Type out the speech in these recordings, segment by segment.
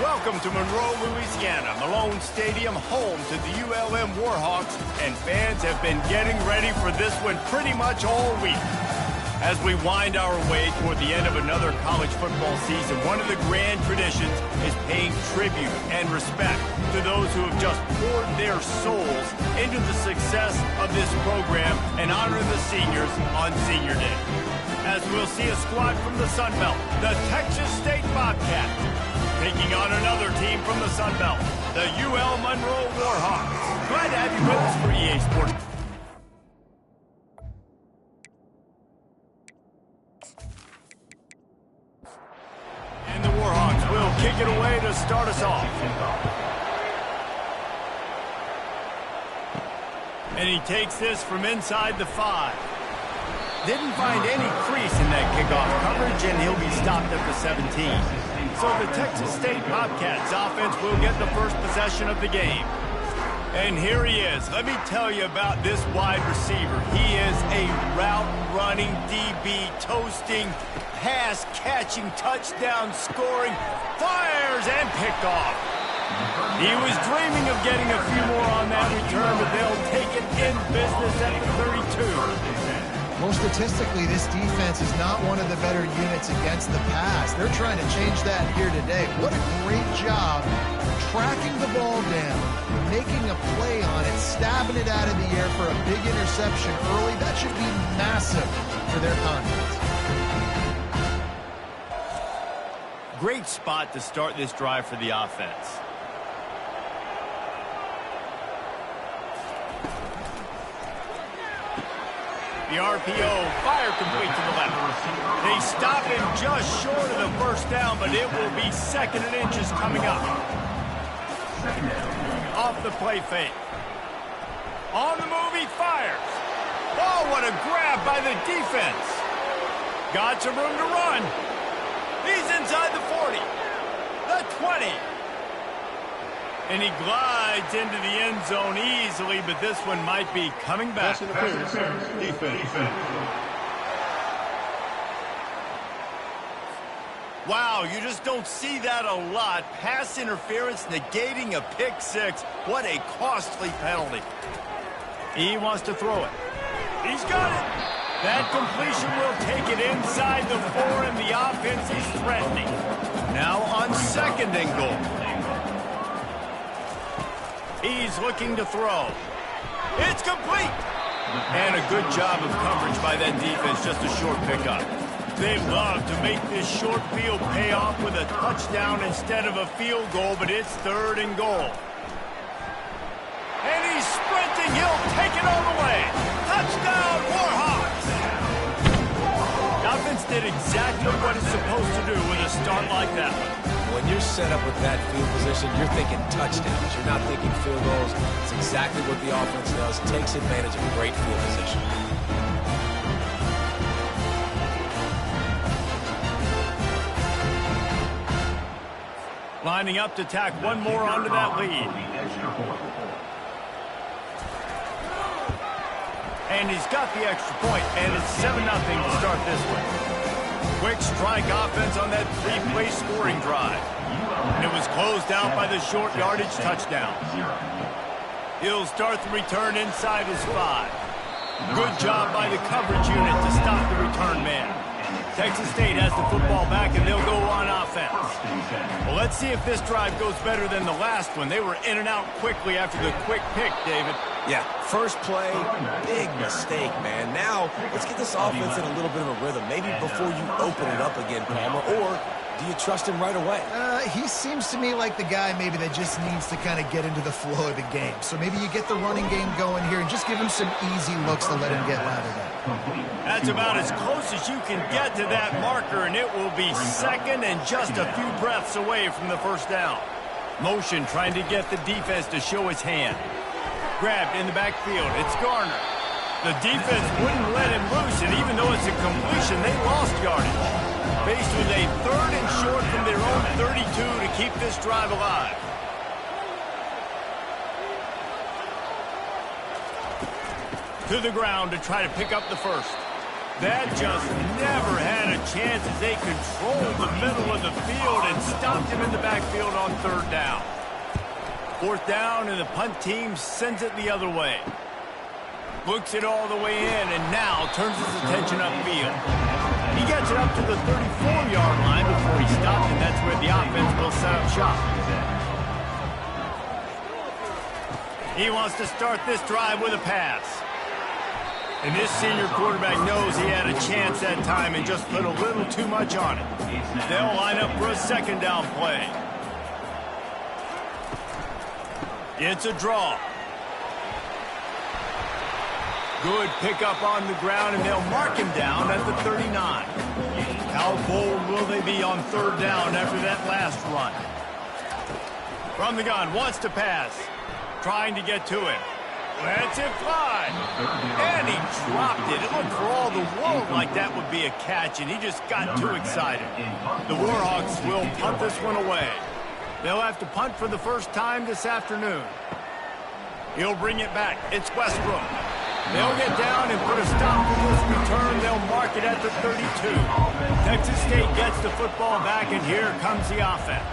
Welcome to Monroe, Louisiana, Malone Stadium, home to the ULM Warhawks, and fans have been getting ready for this one pretty much all week. As we wind our way toward the end of another college football season, one of the grand traditions is paying tribute and respect to those who have just poured their souls into the success of this program and honor the seniors on Senior Day. As we'll see a squad from the Sun Belt, the Texas State Bobcats, taking on another team from the Sun Belt, the UL Monroe Warhawks. Glad to have you with us for EA Sports. And the Warhawks will kick it away to start us off. And he takes this from inside the 5. Didn't find any crease in that kickoff coverage, and he'll be stopped at the 17. So the Texas State Bobcats offense will get the first possession of the game. And here he is. Let me tell you about this wide receiver. He is a route-running DB, toasting, pass-catching, touchdown-scoring, fires and picked off. He was dreaming of getting a few more on that return, but they'll take it in business at the 32. Well, statistically, this defense is not one of the better units against the pass. They're trying to change that here today. What a great job tracking the ball down, making a play on it, stabbing it out of the air for a big interception early. That should be massive for their confidence. Great spot to start this drive for the offense. The RPO, fire complete to the left. They stop him just short of the first down, but it will be 2nd and inches coming up. Off the play fake. On the move, he fires. Oh, what a grab by the defense. Got some room to run. He's inside the 40, the 20. And he glides into the end zone easily, but this one might be coming back. Defense. Wow, you just don't see that a lot. Pass interference negating a pick 6. What a costly penalty. He wants to throw it. He's got it. That completion will take it inside the 4, and the offense is threatening. Now on 2nd and goal. He's looking to throw. It's complete. And a good job of coverage by that defense, just a short pickup. They love to make this short field pay off with a touchdown instead of a field goal, but it's 3rd and goal. And he's sprinting. He'll take it all the way. Touchdown, Warhawks. The offense did exactly what it's supposed to do with a start like that one. When you're set up with that field position, you're thinking touchdowns. You're not thinking field goals. It's exactly what the offense does. Takes advantage of a great field position. Lining up to tack one more onto that lead. And he's got the extra point, and it's 7-0 to start this one. Quick strike offense on that 3-play scoring drive. And it was closed out by the short yardage touchdown. He'll start the return inside his 5. Good job by the coverage unit to stop the return man. Texas State has the football back, and they'll go on offense. Well, let's see if this drive goes better than the last one. They were in and out quickly after the quick pick, David. Yeah, first play, big mistake, man. Now, let's get this offense in a little bit of a rhythm. Maybe before you open it up again, Palmer, or do you trust him right away? He seems to me like the guy maybe that just needs to kind of get into the flow of the game. So maybe you get the running game going here and just give him some easy looks to let him get lathered up. That's about as close as you can get to that marker, and it will be 2nd and just a few breaths away from the first down. Motion trying to get the defense to show his hand. Grabbed in the backfield. It's Garner. The defense wouldn't let him loose, and even though it's a completion, they lost yardage. Faced with a 3rd and short from their own 32 to keep this drive alive. To the ground to try to pick up the first. That just never had a chance as they controlled the middle of the field and stopped him in the backfield on third down. Fourth down, and the punt team sends it the other way. Books it all the way in, and now turns his attention upfield. He gets it up to the 34-yard line before he stops, and that's where the offense will set up shop. He wants to start this drive with a pass. And this senior quarterback knows he had a chance that time and just put a little too much on it. They'll line up for a second down play. It's a draw. Good pickup on the ground, and they'll mark him down at the 39. How bold will they be on third down after that last run? From the gun, wants to pass. Trying to get to him. Lets it fly. And he dropped it. It looked for all the world like that would be a catch, and he just got too excited. The Warhawks will punt this one away. They'll have to punt for the first time this afternoon. He'll bring it back. It's Westbrook. They'll get down and put a stop to this return. They'll mark it at the 32. Texas State gets the football back, and here comes the offense.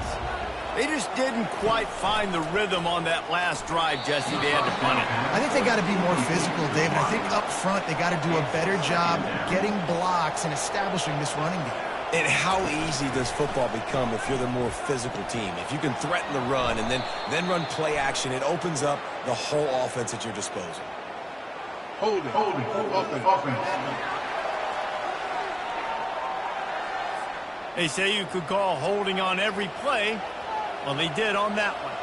They just didn't quite find the rhythm on that last drive, Jesse. They had to punt it. I think they got to be more physical, David. I think up front they got to do a better job getting blocks and establishing this running game. And how easy does football become if you're the more physical team? If you can threaten the run and then run play action, it opens up the whole offense at your disposal. Holding, offense. They say you could call holding on every play. Well, they did on that one.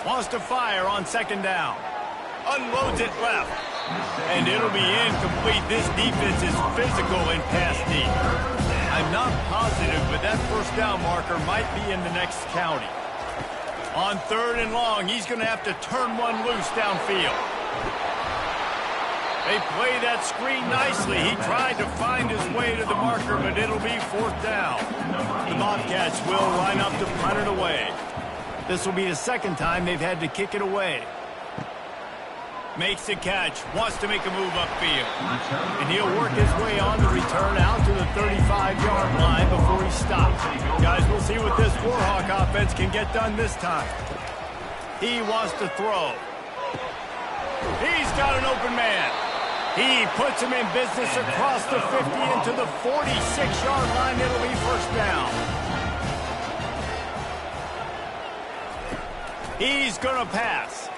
Wants to fire on second down. Unloads it left. And it'll be incomplete. This defense is physical and pass deep. I'm not positive, but that first down marker might be in the next county. On third and long, he's going to have to turn one loose downfield. They play that screen nicely. He tried to find his way to the marker, but it'll be fourth down. The Bobcats will line up to punt it away. This will be the second time they've had to kick it away. Makes the catch, wants to make a move upfield. And he'll work his way on the return out to the 35-yard line before he stops. Guys, we'll see what this Warhawk offense can get done this time. He wants to throw. He's got an open man. He puts him in business across the 50 into the 46-yard line. It'll be first down. He's going to pass.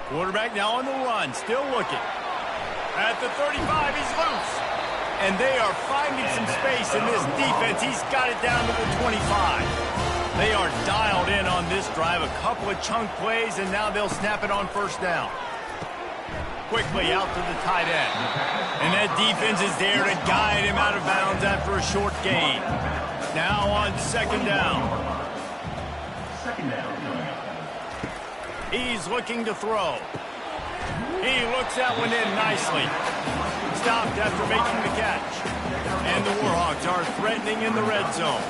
Quarterback now on the run, still looking. At the 35, he's loose. And they are finding some space in this defense. He's got it down to the 25. They are dialed in on this drive. A couple of chunk plays, and now they'll snap it on first down. Quickly out to the tight end. And that defense is there to guide him out of bounds after a short gain. Now on second down. He's looking to throw. He looks that one in nicely. Stopped after making the catch. And the Warhawks are threatening in the red zone.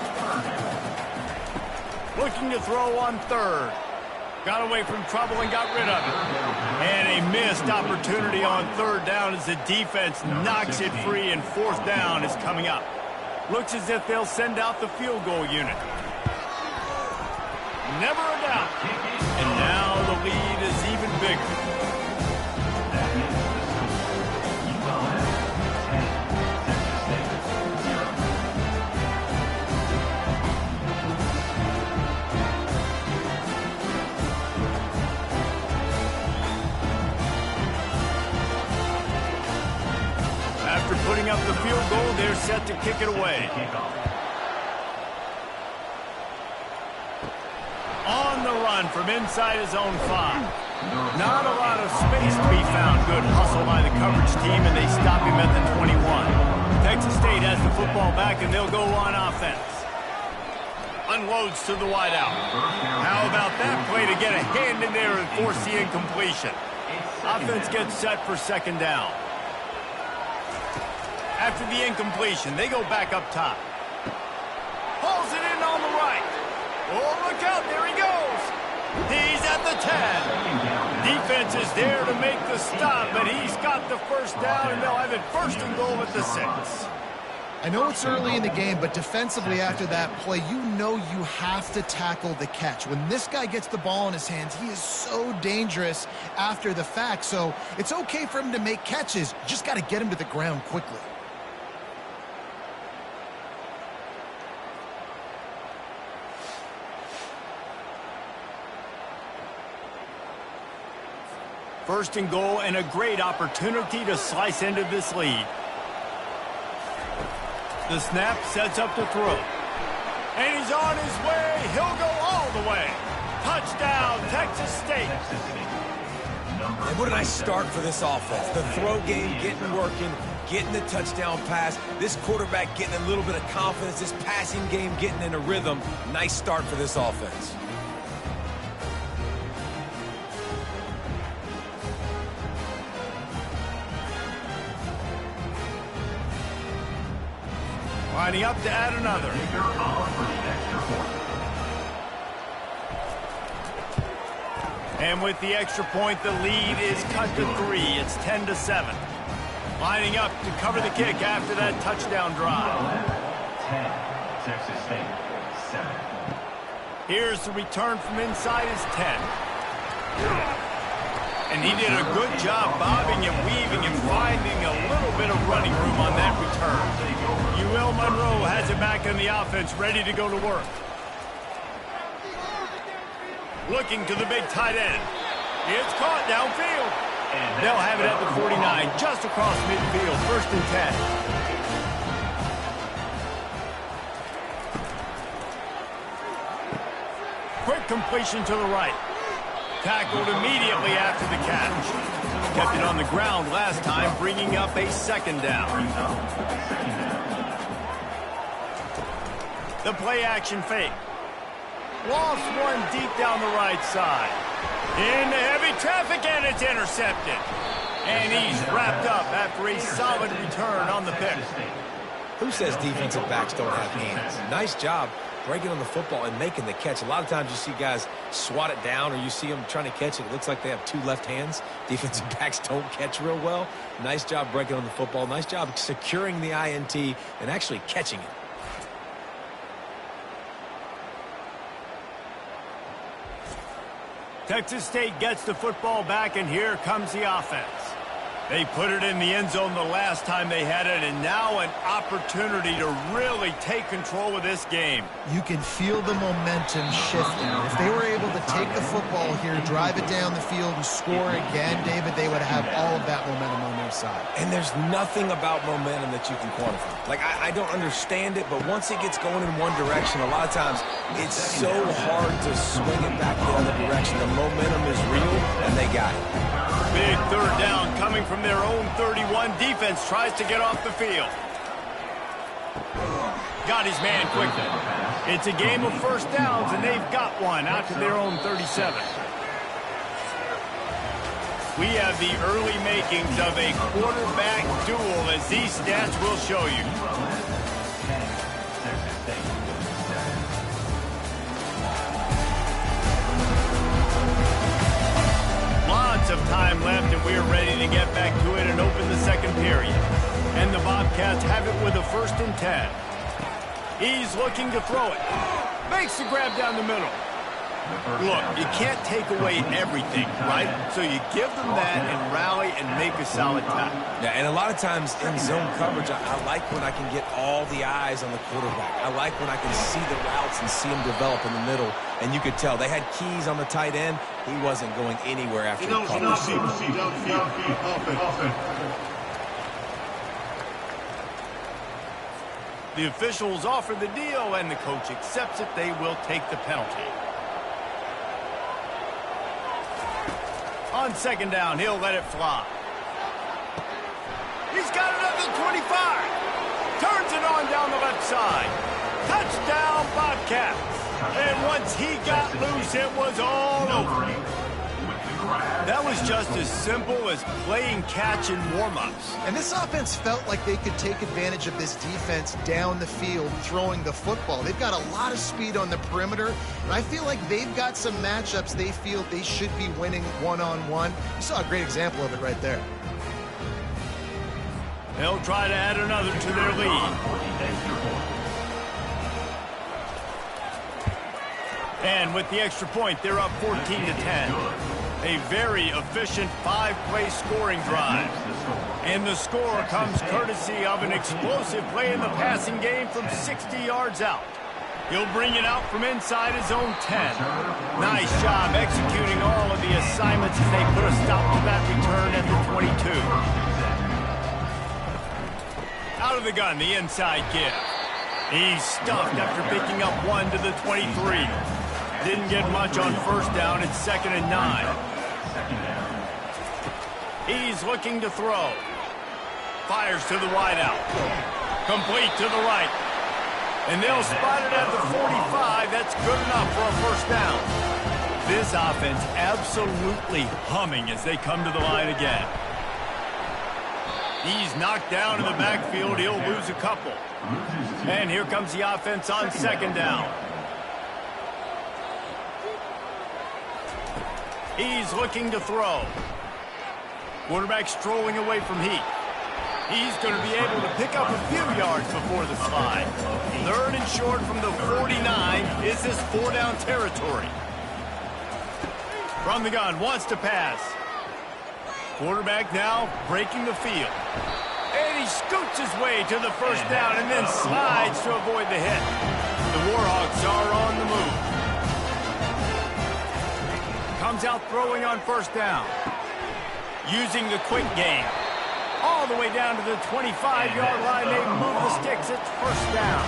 Looking to throw on third. Got away from trouble and got rid of it. And a missed opportunity on third down as the defense knocks it free, and fourth down is coming up. Looks as if they'll send out the field goal unit. Never a doubt. And now the lead is even bigger. After putting up the field goal, they're set to kick it away. On the run from inside his own 5. Not a lot of space to be found. Good hustle by the coverage team, and they stop him at the 21. Texas State has the football back, and they'll go on offense. Unloads to the wideout. How about that play to get a hand in there and force the incompletion? Offense gets set for second down. After the incompletion, they go back up top. Pulls it in on the right. Oh, look out, there he goes. He's at the 10. Defense is there to make the stop, but he's got the first down, and they'll have it 1st and goal at the 6. I know it's early in the game, but defensively after that play, you know you have to tackle the catch. When this guy gets the ball in his hands, he is so dangerous after the fact. So it's okay for him to make catches. You just got to get him to the ground quickly. First and goal, and a great opportunity to slice into this lead. The snap sets up to throw. And he's on his way. He'll go all the way. Touchdown, Texas State. And what a nice start for this offense. The throw game getting working, getting the touchdown pass. This quarterback getting a little bit of confidence. This passing game getting in a rhythm. Nice start for this offense. Lining up to add another. And with the extra point, the lead is cut to 3. It's 10-7. Lining up to cover the kick after that touchdown drive. 10, Texas State, 7. Here's the return from inside his 10. And he did a good job bobbing and weaving and finding a little bit of running room on that return. Monroe has it back in the offense, ready to go to work. Looking to the big tight end. It's caught downfield. They'll have it at the 49, just across midfield, 1st and 10. Quick completion to the right. Tackled immediately after the catch. Kept it on the ground last time, bringing up a 2nd down. The play-action fake. Lost one deep down the right side. Into heavy traffic, and it's intercepted. And he's wrapped up after a solid return on the pick. Who says defensive backs don't have hands? Nice job breaking on the football and making the catch. A lot of times you see guys swat it down, or you see them trying to catch it. It looks like they have 2 left hands. Defensive backs don't catch real well. Nice job breaking on the football. Nice job securing the INT and actually catching it. Texas State gets the football back, and here comes the offense. They put it in the end zone the last time they had it, and now an opportunity to really take control of this game. You can feel the momentum shifting. If they were able to take the football here, drive it down the field, and score again, David, they would have all of that momentum on their side. And there's nothing about momentum that you can quantify. Like, I don't understand it, but once it gets going in one direction, a lot of times it's so hard to swing it back the other direction. The momentum is real, and they got it. Big 3rd down coming from their own 31. Defense tries to get off the field. Got his man quickly. It's a game of 1st downs, and they've got one out to their own 37. We have the early makings of a quarterback duel, as these stats will show you. Lots of time left, and we're ready to get back to it and open the 2nd period. And the Bobcats have it with a 1st and 10. He's looking to throw it. Makes the grab down the middle. Look, you can't take away everything, right? So you give them that and rally and make a solid tackle. Yeah, and a lot of times in zone coverage, I like when I can get all the eyes on the quarterback. I like when I can see the routes and see them develop in the middle. And you could tell they had keys on the tight end. He wasn't going anywhere after he caught the receiver. The officials offer the deal, and the coach accepts it. They will take the penalty. On 2nd down, he'll let it fly. He's got it at the 25. Turns it on down the left side. Touchdown, Bobcats. And once he got loose, it was all over. That was just as simple as playing catch in warm-ups. And this offense felt like they could take advantage of this defense down the field throwing the football. They've got a lot of speed on the perimeter, and I feel like they've got some matchups they feel they should be winning one-on-one. You saw a great example of it right there. They'll try to add another to their lead. And with the extra point, they're up 14-10. A very efficient 5-play scoring drive. And the score comes courtesy of an explosive play in the passing game from 60 yards out. He'll bring it out from inside his own 10. Nice job executing all of the assignments as they put a stop to that return at the 22. Out of the gun, the inside give. He's stuffed after picking up 1 to the 23. Didn't get much on first down. It's 2nd and 9. He's looking to throw. Fires to the wideout. Complete to the right. And they'll spot it at the 45. That's good enough for a first down. This offense absolutely humming as they come to the line again. He's knocked down in the backfield. He'll lose a couple. And here comes the offense on 2nd down. He's looking to throw. Quarterback strolling away from heat. He's going to be able to pick up a few yards before the slide. 3rd and short from the 49. Is this 4-down territory? From the gun, wants to pass. Quarterback now breaking the field. And he scoots his way to the first down and then slides to avoid the hit. The Warhawks are on the move. Comes out throwing on first down. Using the quick game. All the way down to the 25-yard line. They move the sticks. It's first down.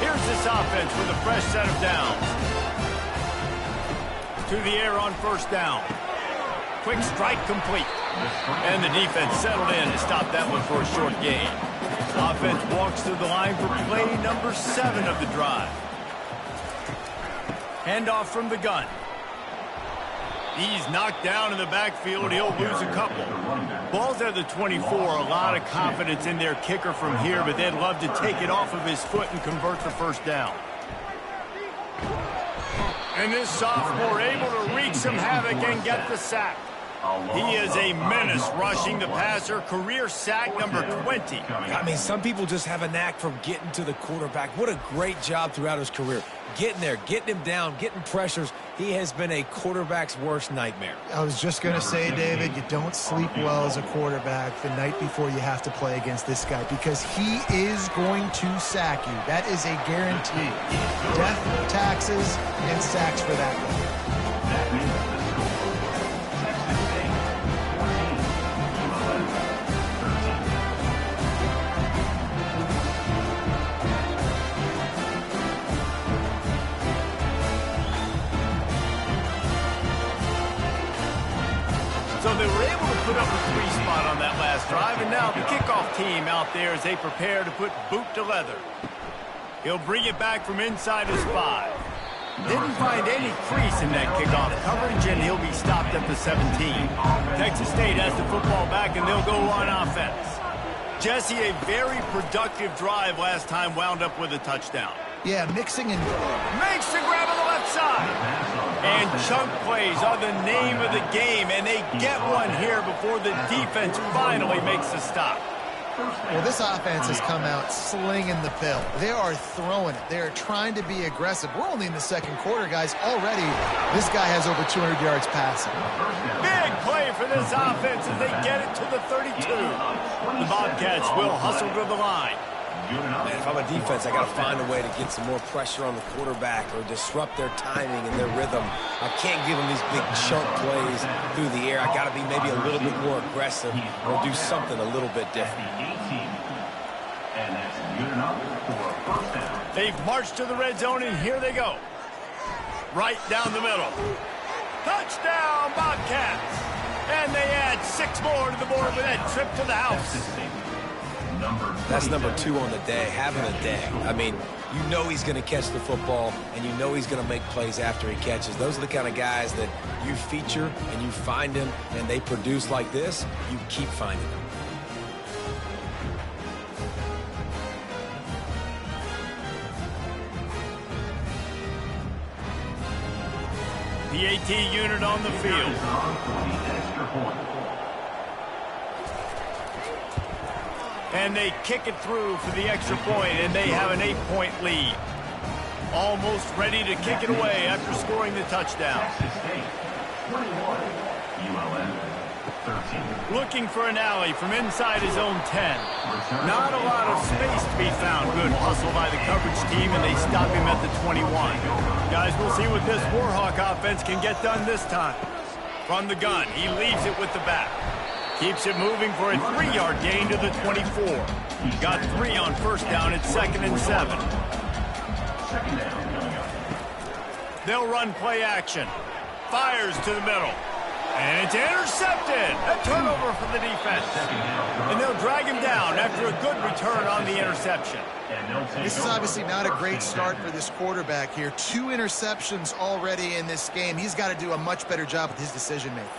Here's this offense with a fresh set of downs. To the air on first down. Quick strike complete. And the defense settled in to stop that one for a short gain. Offense walks to the line for play number 7 of the drive. Handoff from the gun. He's knocked down in the backfield. He'll lose a couple. Ball's at the 24. A lot of confidence in their kicker from here, but they'd love to take it off of his foot and convert the first down. And this sophomore able to wreak some havoc and get the sack. He is a menace rushing the passer. Career sack number 20. I mean, some people just have a knack for getting to the quarterback. What a great job throughout his career. Getting there, getting him down, getting pressures. He has been a quarterback's worst nightmare. I was just going to say, David, you don't sleep well as a quarterback the night before you have to play against this guy because he is going to sack you. That is a guarantee. Death, taxes, and sacks for that guy. So they were able to put up a 3 spot on that last drive, and now the kickoff team out there as they prepare to put boot to leather. He'll bring it back from inside his 5. Didn't find any crease in that kickoff coverage, and he'll be stopped at the 17. Texas State has the football back, and they'll go on offense. Jesse, a very productive drive last time, wound up with a touchdown. Yeah, mixing and... Makes the grab on the left side. And chunk plays are the name of the game, and they get one here before the defense finally makes the stop. Well, this offense has come out slinging the pill. They are throwing it. They are trying to be aggressive. We're only in the 2nd quarter, guys. Already, this guy has over 200 yards passing. Big play for this offense as they get it to the 32. The Bobcats will hustle to the line. Man, if I'm a defense, I got to find a way to get some more pressure on the quarterback or disrupt their timing and their rhythm. I can't give them these big chunk plays through the air. I got to be maybe a little bit more aggressive or do something a little bit different. They've marched to the red zone, and here they go. Right down the middle. Touchdown, Bobcats! And they add 6 more to the board with that trip to the house. That's number 2 on the day, having a day. I mean, you know he's going to catch the football, and you know he's going to make plays after he catches. Those are the kind of guys that you feature and you find them, and they produce like this. You keep finding them. The AT unit on the field. And they kick it through for the extra point, and they have an 8-point lead. Almost ready to kick it away after scoring the touchdown. Looking for an alley from inside his own 10. Not a lot of space to be found. Good hustle by the coverage team, and they stop him at the 21. Guys, we'll see what this Warhawk offense can get done this time. From the gun, he leaves it with the back. Keeps it moving for a 3-yard gain to the 24. Got 3 on first down. It's 2nd and 7. They'll run play action. Fires to the middle. And it's intercepted. A turnover for the defense. And they'll drag him down after a good return on the interception. This is obviously not a great start for this quarterback here. 2 interceptions already in this game. He's got to do a much better job with his decision-making.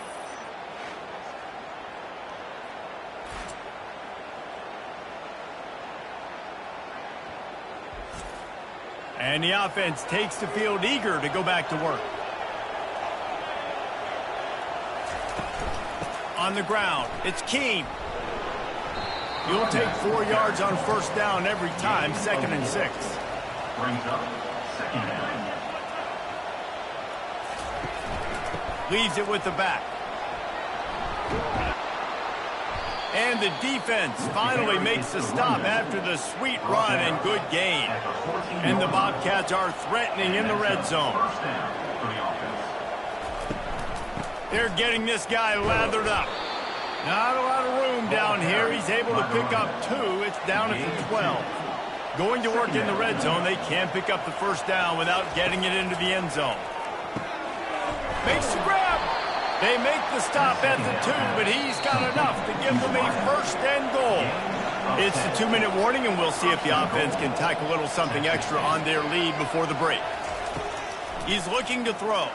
And the offense takes the field eager to go back to work. On the ground, it's Keene. You'll take 4 yards on first down every time, 2nd and 6. Brings up 2nd down. Leaves it with the back. And the defense finally makes the stop after the sweet run and good gain. And the Bobcats are threatening in the red zone. They're getting this guy lathered up. Not a lot of room down here. He's able to pick up 2. It's down at the 12. Going to work in the red zone. They can't pick up the first down without getting it into the end zone. Makes the grab. They make the stop at the 2, but he's got enough to give them a 1st and goal. It's the 2-minute warning, and we'll see if the offense can tack a little something extra on their lead before the break. He's looking to throw.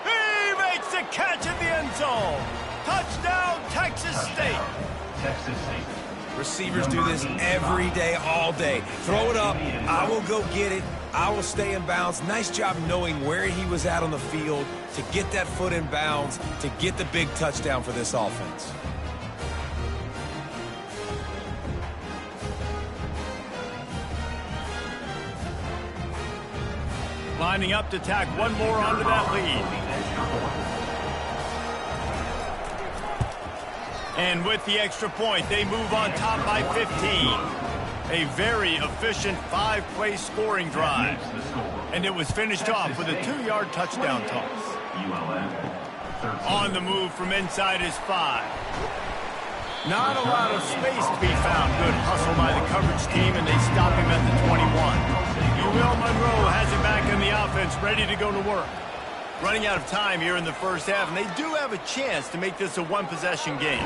He makes a catch in the end zone. Touchdown, Texas State. Texas State. Receivers do this every day, all day. Throw it up. I will go get it. I will stay in bounds. Nice job knowing where he was at on the field to get that foot in bounds, to get the big touchdown for this offense. Lining up to tack one more onto that lead. And with the extra point, they move on top by 15. A very efficient 5-play scoring drive. And it was finished off with a 2-yard touchdown toss. On the move from inside his 5. Not a lot of space to be found. Good hustle by the coverage team, and they stop him at the 21. Monroe has it back in the offense, ready to go to work. Running out of time here in the first half, and they do have a chance to make this a 1-possession game.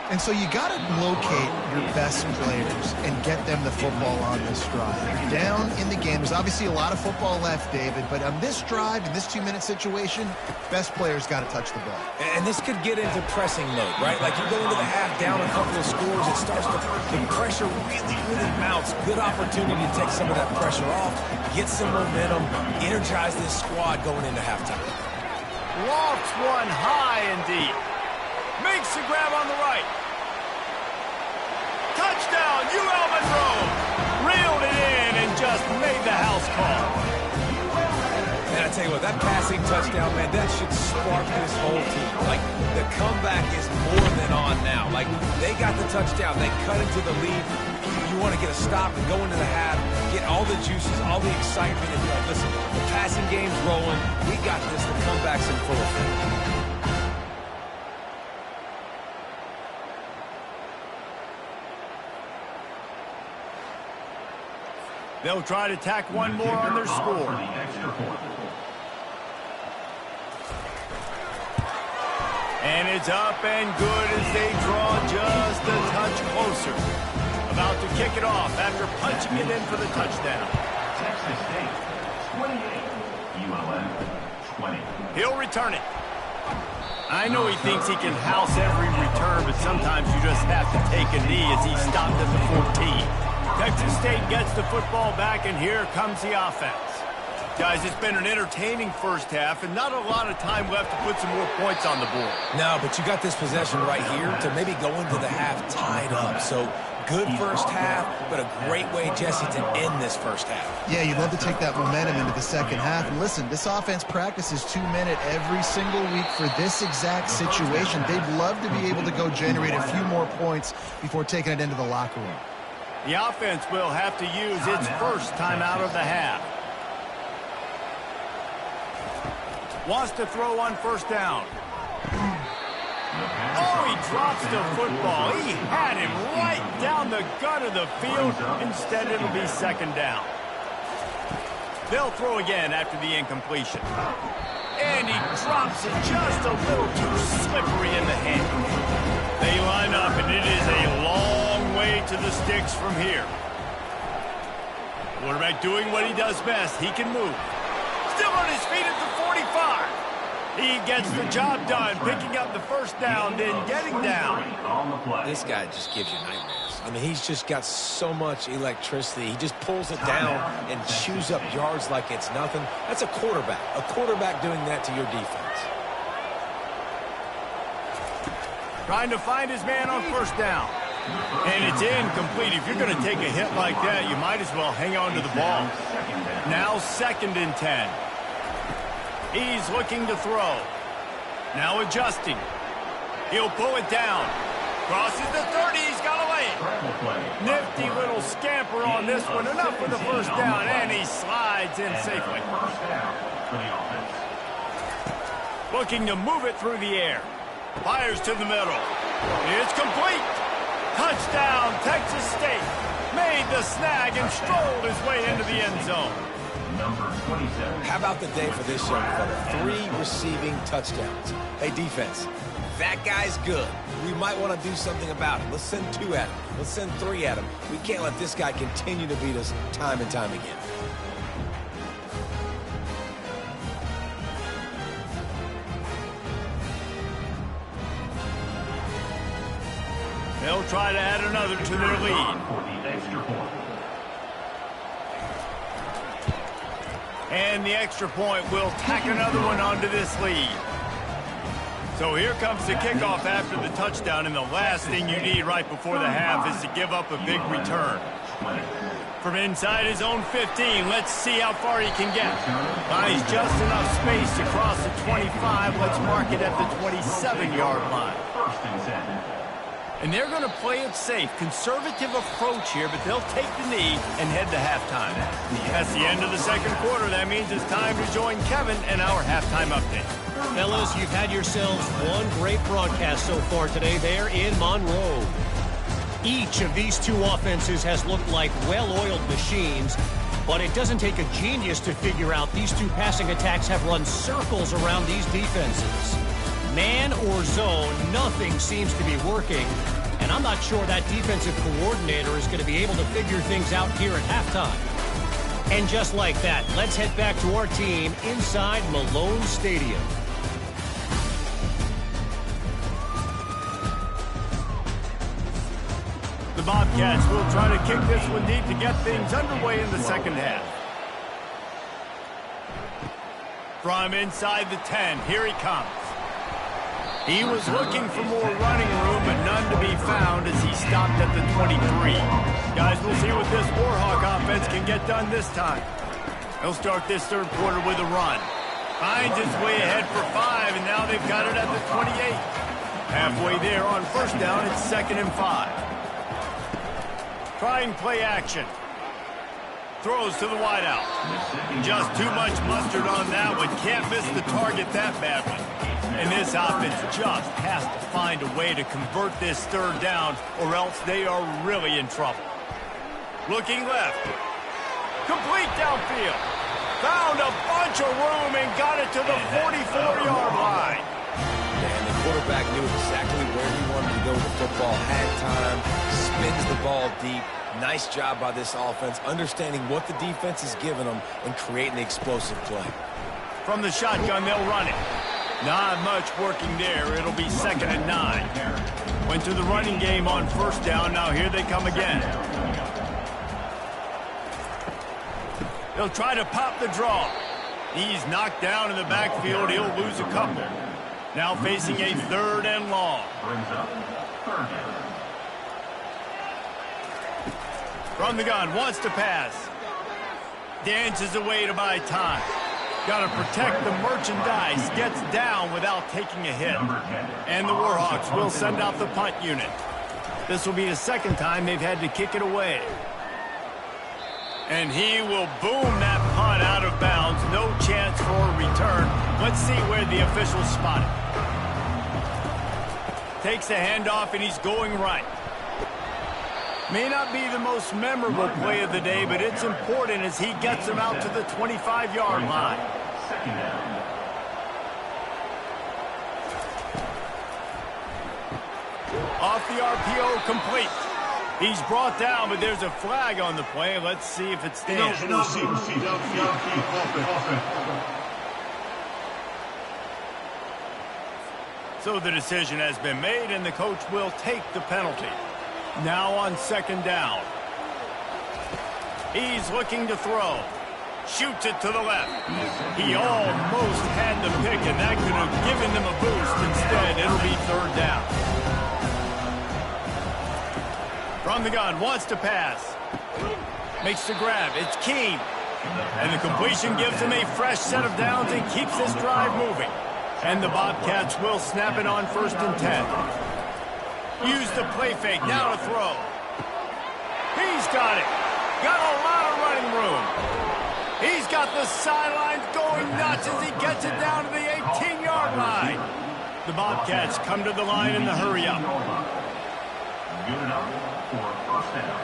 And so you got to locate your best players and get them the football on this drive. You're down in the game. There's obviously a lot of football left, David, but on this drive, in this 2-minute situation, best players got to touch the ball. And this could get into pressing mode, right? Like you go into the half down a couple of scores, it starts to, the pressure really mounts. Good opportunity to take some of that pressure off, get some momentum, energize this squad going into halftime. Lofts one high and deep. Makes the grab on the right. Touchdown, Monroe. Reeled it in and just made the house call. And I tell you what, that passing touchdown, man, that should spark this whole team. Like, the comeback is more than on now. Like, they got the touchdown. They cut into the lead. You want to get a stop and go into the half, get all the juices, all the excitement, and be like, listen, the passing game's rolling. We got this. The comeback's in full effect. They'll try to tack one more on their score. And it's up and good as they draw just a touch closer. A about to kick it off after punching it in for the touchdown. Texas State, 28. ULM, 20. He'll return it. I know he thinks he can house every return, but sometimes you just have to take a knee as he stopped at the 14. Texas State gets the football back, and here comes the offense. Guys, it's been an entertaining first half, and not a lot of time left to put some more points on the board. No, but you got this possession right here to maybe go into the half tied up. So good first half, but a great way, Jesse, to end this first half. Yeah, you'd love to take that momentum into the second half. And listen, this offense practices 2-minute every single week for this exact situation. They'd love to be able to go generate a few more points before taking it into the locker room. The offense will have to use its first time out of the half. Wants to throw on first down. Oh, he drops the football. He had him right down the gut of the field. Instead, it'll be second down. They'll throw again after the incompletion. And he drops it just a little too slippery in the hand. They line up, and it is a long way to the sticks from here. Quarterback doing what he does best. He can move. Still on his feet at the 45. He gets the job done, picking up the first down, then getting down. This guy just gives you nightmares. I mean, he's just got so much electricity. He just pulls it down and chews up yards like it's nothing. That's a quarterback. A quarterback doing that to your defense. Trying to find his man on first down. And it's incomplete. If you're going to take a hit like that, you might as well hang on to the ball. Now 2nd and 10. He's looking to throw. Now adjusting. He'll pull it down. Crosses the 30. He's got away. Nifty little scamper on this one. Enough for the first down. And he slides in safely. Looking to move it through the air. Fires to the middle. It's complete. Touchdown, Texas State. Made the snag and strolled his way into the end zone. Number 27. How about the day for this young fella? 3 receiving touchdowns. Hey, defense, that guy's good. We might want to do something about it. Let's send 2 at him. Let's send 3 at him. We can't let this guy continue to beat us time and time again. They'll try to add another to their lead. For the extra point. And the extra point will tack another one onto this lead. So here comes the kickoff after the touchdown, and the last thing you need right before the half is to give up a big return. From inside his own 15, let's see how far he can get. Buys just enough space to cross the 25. Let's mark it at the 27-yard line. 1st and 10. And they're going to play it safe. Conservative approach here, but they'll take the knee and head to halftime. That's the end of the second quarter. That means it's time to join Kevin and our halftime update. Fellas, you've had yourselves one great broadcast so far today there in Monroe. Each of these 2 offenses has looked like well-oiled machines, but it doesn't take a genius to figure out these 2 passing attacks have run circles around these defenses. Man or zone, nothing seems to be working, and I'm not sure that defensive coordinator is going to be able to figure things out here at halftime. And just like that, let's head back to our team inside Malone Stadium. The Bobcats will try to kick this one deep to get things underway in the second half. From inside the 10, here he comes. He was looking for more running room, but none to be found as he stopped at the 23. Guys, we'll see what this Warhawk offense can get done this time. He'll start this third quarter with a run. Finds his way ahead for 5, and now they've got it at the 28. Halfway there on first down, it's 2nd and 5. Trying play action. Throws to the wideout. Just too much mustard on that one. Can't miss the target that badly. And this offense just has to find a way to convert this third down, or else they are really in trouble. Looking left. Complete downfield. Found a bunch of room and got it to the 44-yard line. And the quarterback knew exactly where he wanted to go with the football. Had time, spins the ball deep. Nice job by this offense, understanding what the defense is giving them and creating the explosive play. From the shotgun, they'll run it. Not much working there. It'll be 2nd and 9. Went to the running game on 1st down. Now here they come again. They'll try to pop the draw. He's knocked down in the backfield. He'll lose a couple. Now facing a 3rd and long. Brings up 3rd down. From the gun, wants to pass. Dances away to buy time. Got to protect the merchandise. Gets down without taking a hit. And the Warhawks will send out the punt unit. This will be the 2nd time they've had to kick it away. And he will boom that punt out of bounds. No chance for a return. Let's see where the officials spot it. Takes the handoff, and he's going right. May not be the most memorable play of the day, but it's important as he gets them out to the 25-yard line. 2nd down. Off the RPO, complete. He's brought down, but there's a flag on the play. Let's see if it stands. So the decision has been made, and the coach will take the penalty. Now on 2nd down. He's looking to throw. Shoots it to the left. He almost had the pick, and that could have given them a boost. Instead, it'll be 3rd down. From the gun, wants to pass. Makes the grab. It's Keene. And the completion gives him a fresh set of downs and keeps this drive moving. And the Bobcats will snap it on 1st and 10. Use the play fake. Now to throw. He's got it. Got a lot of running room. He's got the sidelines going nuts as he gets it down to the 18-yard line. The Bobcats come to the line in the hurry up. Good enough for 1st down.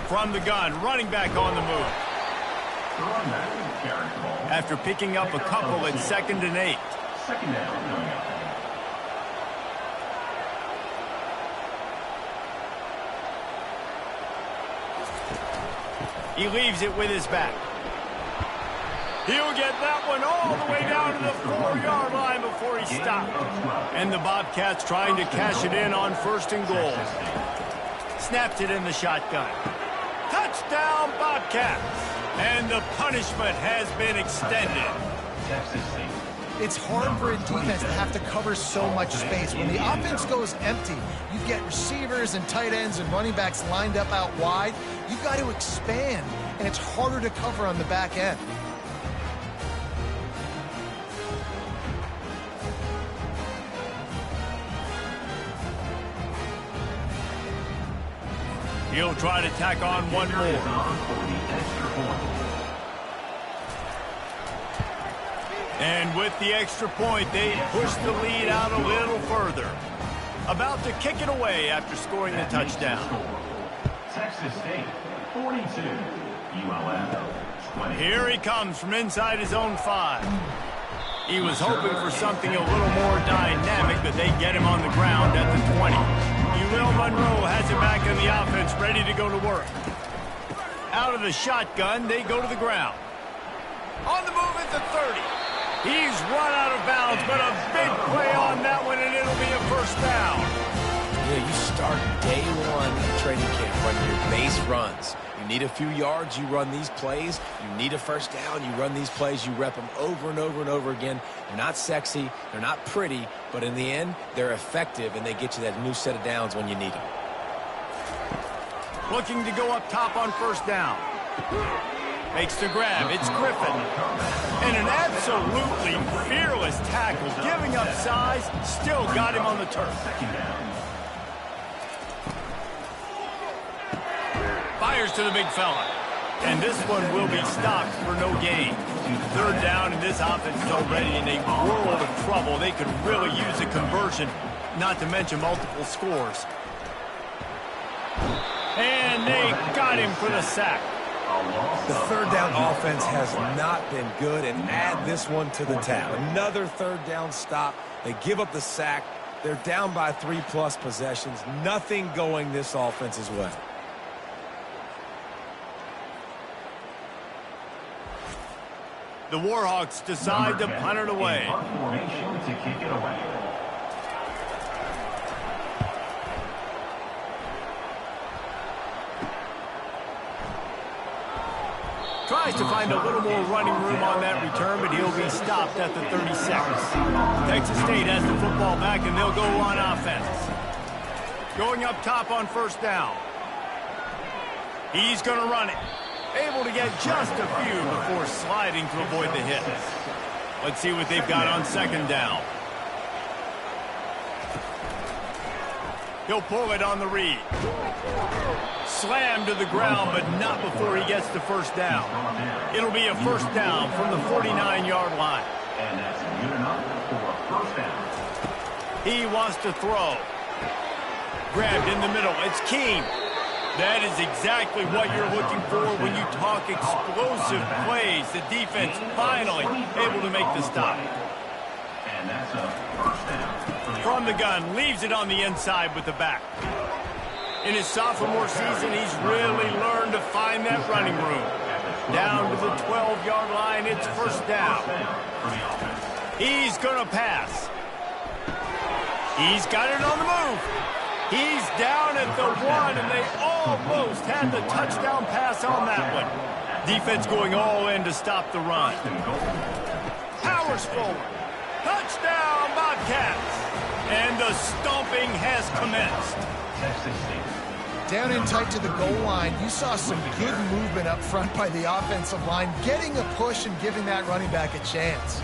From the gun, running back on the move. The running back carries the ball. After picking up a couple at 2nd and 8. 2nd down coming up. He leaves it with his back. He'll get that one all the way down to the 4-yard line before he stopped. And the Bobcats trying to cash it in on 1st and goal. Snapped it in the shotgun. Touchdown, Bobcats! And the punishment has been extended. Texas State. It's hard for a defense to have to cover so much space. When the offense goes empty, you get receivers and tight ends and running backs lined up out wide. You've got to expand, and it's harder to cover on the back end. He'll try to tack on one more. And with the extra point, they push the lead out a little further. About to kick it away after scoring the touchdown. Texas State, 42. ULM, 20. Here he comes from inside his own 5. He was hoping for something a little more dynamic, but they get him on the ground at the 20. Monroe has it back in the offense, ready to go to work. Out of the shotgun, they go to the ground. On the move at the 30. He's run out of bounds, but a big play on that one, and it'll be a 1st down. Yeah, you start day one of training camp running your base runs. You need a few yards, you run these plays. You need a 1st down, you run these plays. You rep them over and over and over again. They're not sexy, they're not pretty, but in the end, they're effective, and they get you that new set of downs when you need them. Looking to go up top on 1st down. Makes the grab. It's Griffin. And an absolutely fearless tackle. Giving up size. Still got him on the turf. Fires to the big fella. And this one will be stopped for no gain. 3rd down, and this offense is already in a world of trouble. They could really use a conversion, not to mention multiple scores. And they got him for the sack. The third down offense has not been good, and add this one to the tab. Another third down stop. They give up the sack. They're down by 3+ possessions. Nothing going this offense's way. The Warhawks decide to punt it away. Formation to kick it away. Tries to find a little more running room on that return, but he'll be stopped at the 30 seconds. Texas State has the football back, and they'll go on offense. Going up top on first down. He's going to run it. Able to get just a few before sliding to avoid the hit. Let's see what they've got on second down. He'll pull it on the read. Slammed to the ground, but not before he gets to first down. It'll be a first down from the 49-yard line. And that's good enough for a first down. He wants to throw. Grabbed in the middle. It's Keene. That is exactly what you're looking for when you talk explosive plays. The defense finally able to make the stop. And that's a first down. From the gun, leaves it on the inside with the back. In his sophomore season, he's really learned to find that running room. Down to the 12-yard line, it's first down. He's going to pass. He's got it on the move. He's down at the 1, and they almost had the touchdown pass on that one. Defense going all in to stop the run. Powers forward. Touchdown, Bobcats. And the stomping has commenced. Down in tight to the goal line, you saw some good movement up front by the offensive line, getting a push and giving that running back a chance.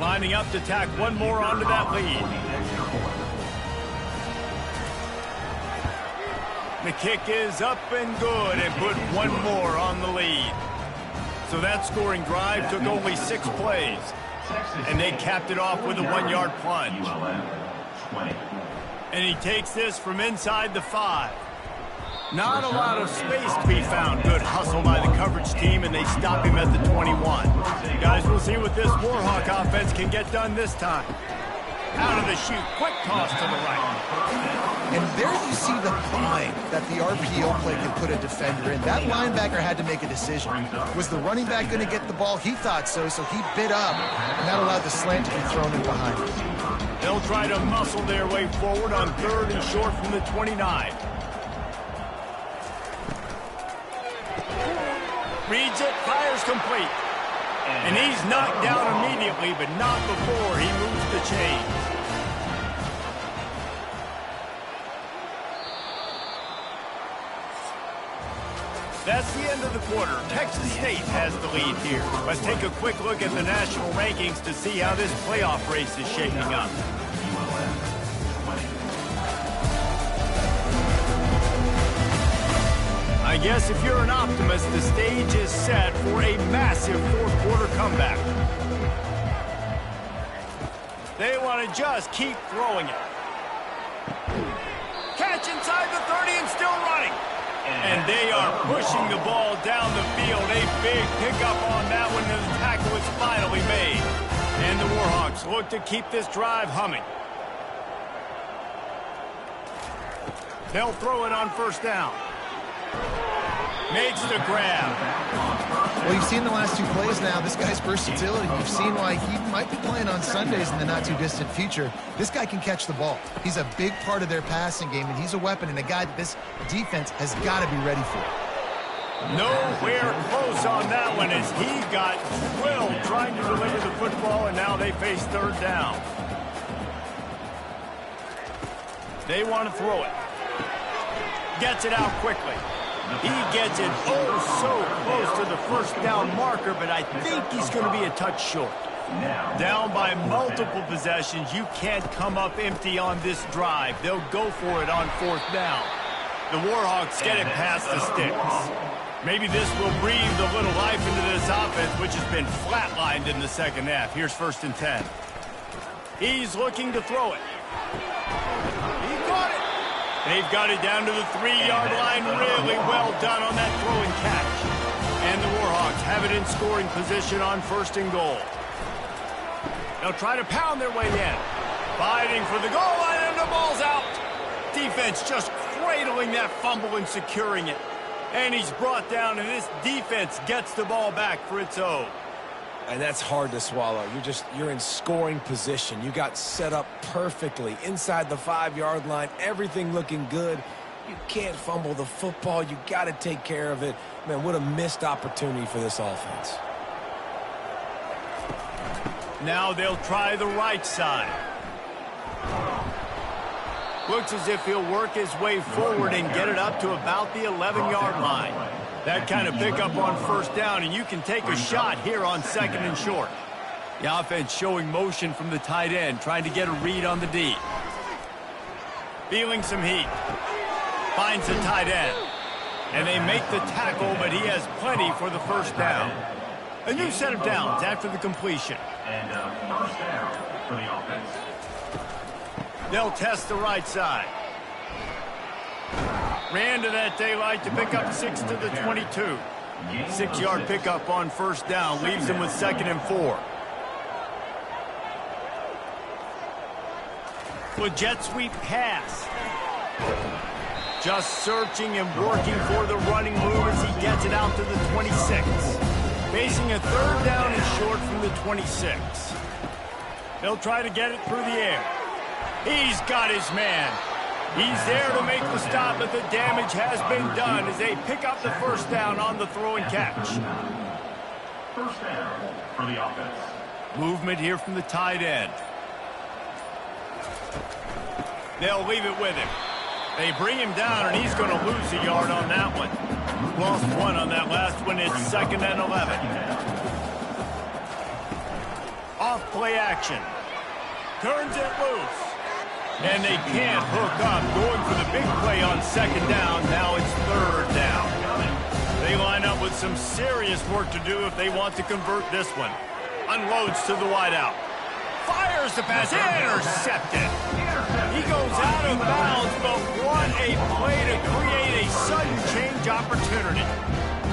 Lining up to tack one more onto that lead. The kick is up and good and put one more on the lead. So that scoring drive took only 6 plays. And they capped it off with a 1-yard plunge. And he takes this from inside the 5. Not a lot of space to be found. Good hustle by the coverage team, and they stop him at the 21. Guys, we'll see what this Warhawk offense can get done this time. Out of the chute, quick toss to the right. And there you see the bind that the RPO play can put a defender in. That linebacker had to make a decision. Was the running back going to get the ball? He thought so he bit up, and that allowed the slant to be thrown in behind him. They'll try to muscle their way forward on 3rd and short from the 29. Reads it, fires complete. And he's knocked down immediately, but not before he moves the chains. That's the end of the quarter. Texas State has the lead here. Let's take a quick look at the national rankings to see how this playoff race is shaping up. I guess if you're an optimist, the stage is set for a massive fourth-quarter comeback. They want to just keep throwing it. Catch inside the 30 and still running. And they are pushing the ball down the field. A big pickup on that one, and the tackle is finally made. And the Warhawks look to keep this drive humming. They'll throw it on first down. Makes the grab. Well, you've seen the last 2 plays now. This guy's versatility. You've seen why he might be playing on Sundays in the not-too-distant future. This guy can catch the ball. He's a big part of their passing game, and he's a weapon and a guy that this defense has got to be ready for. Nowhere close on that one as he got drilled trying to deliver the football, and now they face 3rd down. They want to throw it. Gets it out quickly. He gets it so close to the first down marker, but I think he's going to be a touch short. Down by multiple possessions, you can't come up empty on this drive. They'll go for it on 4th down. The Warhawks get it past the sticks. Maybe this will breathe a little life into this offense, which has been flatlined in the second half. Here's 1st and 10. He's looking to throw it. He caught it. They've got it down to the 3-yard line. Really well done on that throw and catch. And the Warhawks have it in scoring position on 1st and goal. They'll try to pound their way in. Fighting for the goal line, and the ball's out. Defense just cradling that fumble and securing it. And he's brought down, and this defense gets the ball back for its own. And that's hard to swallow. You're in scoring position. You got set up perfectly inside the 5-yard line. Everything looking good. You can't fumble the football. You got to take care of it. Man, what a missed opportunity for this offense. Now they'll try the right side. Looks as if he'll work his way forward and get it up to about the 11-yard line. That kind of pickup on 1st down, and you can take a shot here on 2nd and short. The offense showing motion from the tight end, trying to get a read on the D. Feeling some heat. Finds the tight end. And they make the tackle, but he has plenty for the 1st down. A new set of downs after the completion. And 1st down for the offense. They'll test the right side. Ran to that daylight to pick up 6 to the 22. 6-yard pickup on 1st down. Leaves them with 2nd and 4. With jet sweep pass. Just searching and working for the running move as he gets it out to the 26. Facing a 3rd down and short from the 26. They'll try to get it through the air. He's got his man. He's there to make the stop, but the damage has been done as they pick up the 1st down on the throw and catch. 1st down for the offense. Movement here from the tight end. They'll leave it with him. They bring him down, and he's going to lose a yard on that one. Lost 1 on that last one. It's 2nd and 11. Off play action. Turns it loose. And they can't hook up. Going for the big play on 2nd down. Now it's 3rd down. They line up with some serious work to do if they want to convert this one. Unloads to the wideout. Fires the pass. Intercepted. He goes out of bounds, but what a play to create a sudden change opportunity.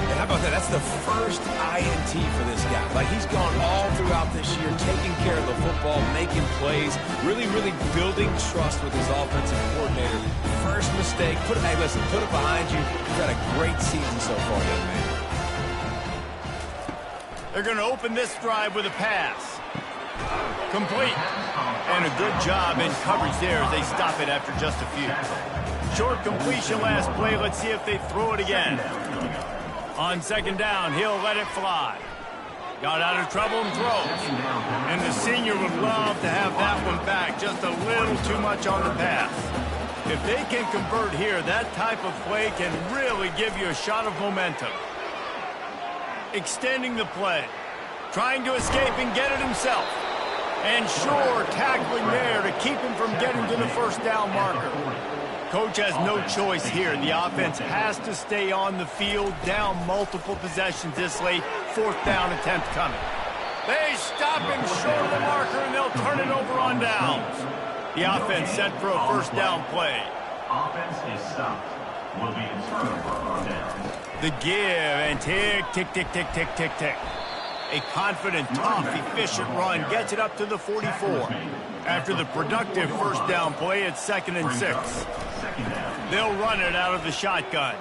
And how about that? That's the first INT for this guy. Like, he's gone all throughout this year, taking care of the football, making plays, really building trust with his offensive coordinator. First mistake, hey, listen, put it behind you. You've had a great season so far, young man. They're going to open this drive with a pass. Complete. And a good job in coverage there as they stop it after just a few. Short completion last play. Let's see if they throw it again. On 2nd down, he'll let it fly. Got out of trouble and throws. And the senior would love to have that one back. Just a little too much on the pass. If they can convert here, that type of play can really give you a shot of momentum. Extending the play. Trying to escape and get it himself. And sure, tackling there to keep him from getting to the 1st down marker. Coach has no choice here. The offense has to stay on the field, down multiple possessions this late. 4th down attempt coming. They stop him short of the marker, and they'll turn it over on downs. The offense set for a 1st down play. Offense is stopped. Will be in turn on downs. The give, and tick, tick, tick, tick, tick, tick, tick. A confident, tough, efficient run gets it up to the 44. After the productive 1st down play, it's 2nd and 6. They'll run it out of the shotgun.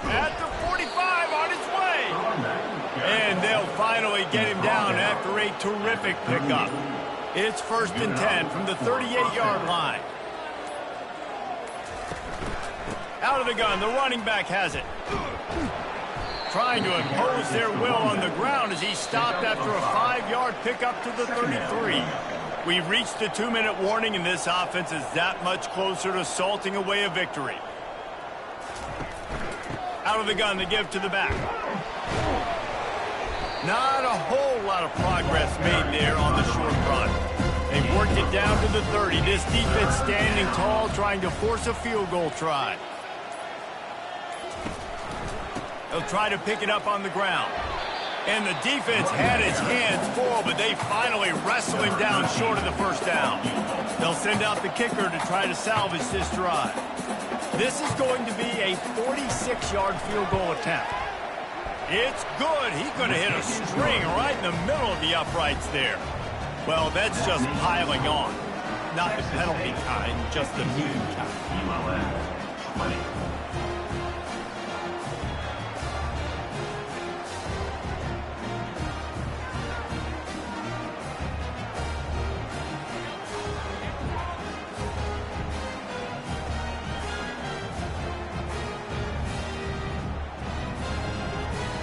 At the 45 on its way. And they'll finally get him down after a terrific pickup. It's 1st and 10 from the 38-yard line. Out of the gun, the running back has it. Trying to impose their will on the ground as he stopped after a 5-yard pickup to the 33. We've reached the 2-minute warning, and this offense is that much closer to salting away a victory. Out of the gun, the give to the back. Not a whole lot of progress made there on the short run. They've worked it down to the 30. This defense standing tall, trying to force a field goal try. He'll try to pick it up on the ground. And the defense had his hands full, but they finally wrestle him down short of the first down. They'll send out the kicker to try to salvage this drive. This is going to be a 46-yard field goal attempt. It's good. He could have hit a string right in the middle of the uprights there. Well, that's just piling on. Not the penalty kind, just the mean kind. ULM 20.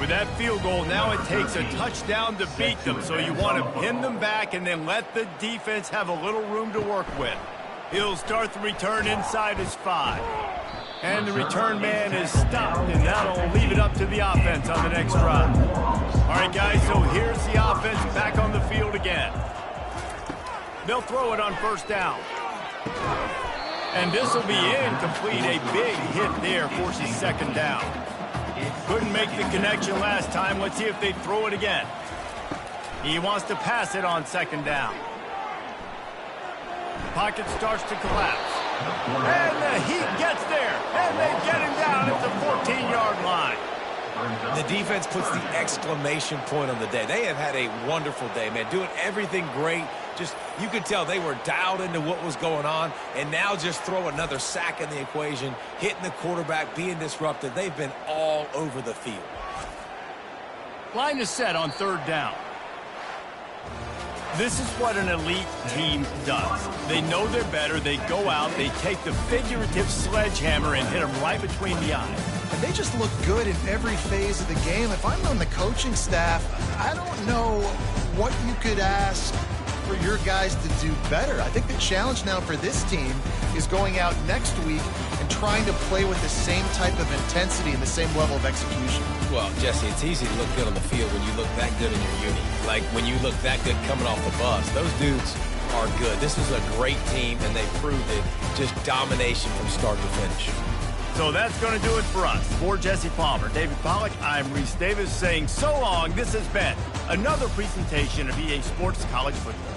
With that field goal, now it takes a touchdown to beat them, so you want to pin them back and then let the defense have a little room to work with. He'll start the return inside his 5. And the return man is stopped, and that'll leave it up to the offense on the next drive. All right, guys, so here's the offense back on the field again. They'll throw it on first down. And this will be incomplete. A big hit there forces second down. Couldn't make the connection last time. Let's see if they throw it again. He wants to pass it on second down. Pocket starts to collapse. And the Heat gets there. And they get him down at the 14-yard line. The defense puts the exclamation point on the day. They have had a wonderful day, man. Doing everything great. Just, you could tell they were dialed into what was going on. And now just throw another sack in the equation. Hitting the quarterback, being disrupted. They've been all over the field. Line is set on third down. This is what an elite team does. They know they're better. They go out. They take the figurative sledgehammer and hit them right between the eyes. And they just look good in every phase of the game. If I'm on the coaching staff, I don't know what you could ask for your guys to do better. I think the challenge now for this team is going out next week and trying to play with the same type of intensity and the same level of execution. Well, Jesse, it's easy to look good on the field when you look that good in your uni. Like when you look that good coming off the bus. Those dudes are good. This is a great team, and they proved it. Just domination from start to finish. So that's going to do it for us. For Jesse Palmer, David Pollack, I'm Reese Davis saying so long. This has been another presentation of EA Sports College Football.